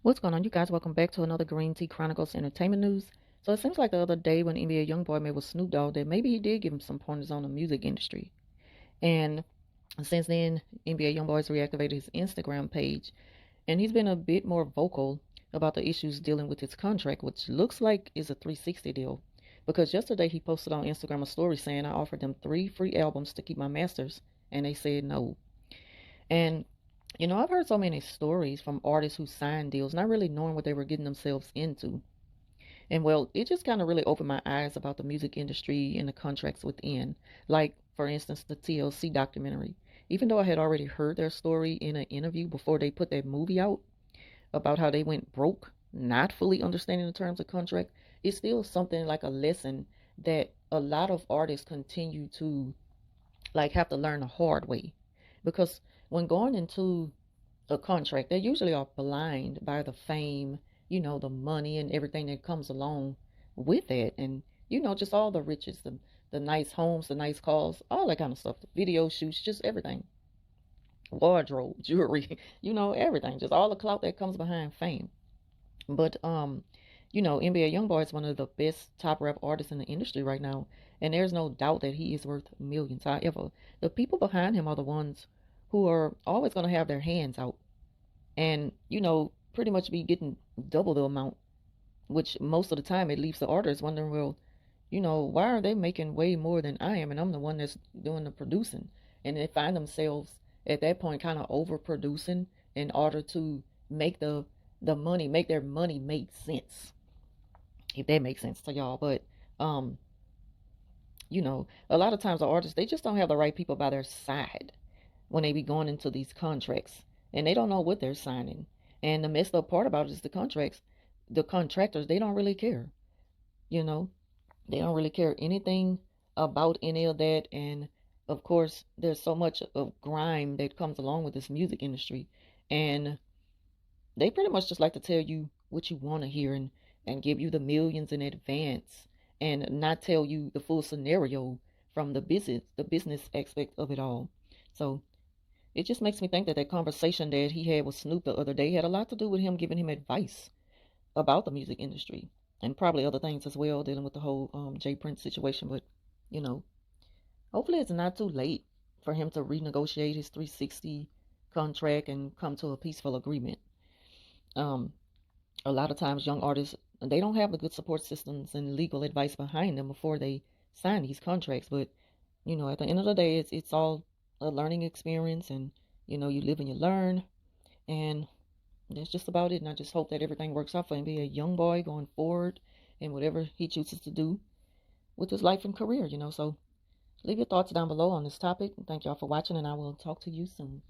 What's going on, you guys? Welcome back to another Green Tea Chronicles entertainment news. So it seems like the other day when NBA Youngboy met with Snoop Dogg that maybe he did give him some pointers on the music industry. And since then, NBA Youngboy's reactivated his Instagram page, and he's been a bit more vocal about the issues dealing with his contract, which looks like is a 360 deal. Because yesterday he posted on Instagram a story saying I offered them 3 free albums to keep my masters, and they said no. And I've heard so many stories from artists who signed deals, not really knowing what they were getting themselves into. And well, it just kind of really opened my eyes about the music industry and the contracts within. Like, for instance, the TLC documentary. Even though I had already heard their story in an interview before they put that movie out about how they went broke, not fully understanding the terms of contract, it's still something like a lesson that a lot of artists continue to like have to learn the hard way. Because when going into a contract, they usually are blind by the fame, the money and everything that comes along with it. And, just all the riches, the nice homes, the nice cars, all that kind of stuff, the video shoots, just everything. Wardrobe, jewelry, everything. Just all the clout that comes behind fame. But NBA Youngboy is one of the best top rap artists in the industry right now, and there's no doubt that he is worth millions. However, the people behind him are the ones who are always going to have their hands out and pretty much be getting double the amount, which most of the time it leaves the artists wondering, well, why are they making way more than I am, and I'm the one that's doing the producing, and they find themselves at that point kind of overproducing in order to make the money, make their money make sense, if that makes sense to y'all. But um a lot of times the artists, they just don't have the right people by their side when they be going into these contracts, and they don't know what they're signing. And the messed up part about it is the contracts, the contractors, they don't really care. You know, they don't really care anything about any of that. And of course, there's so much of grime that comes along with this music industry, and they pretty much just like to tell you what you want to hear and give you the millions in advance and not tell you the full scenario from the business aspect of it all. So it just makes me think that that conversation that he had with Snoop the other day had a lot to do with him giving him advice about the music industry and probably other things as well, dealing with the whole Jay Prince situation. But you know, hopefully it's not too late for him to renegotiate his 360 contract and come to a peaceful agreement. Um, a lot of times, young artists, they don't have the good support systems and legal advice behind them before they sign these contracts. But at the end of the day, it's all a learning experience, and you live and you learn, and that's just about it. And I just hope that everything works out for him, be a young boy going forward, and whatever he chooses to do with his life and career. So leave your thoughts down below on this topic. Thank y'all for watching, and I will talk to you soon.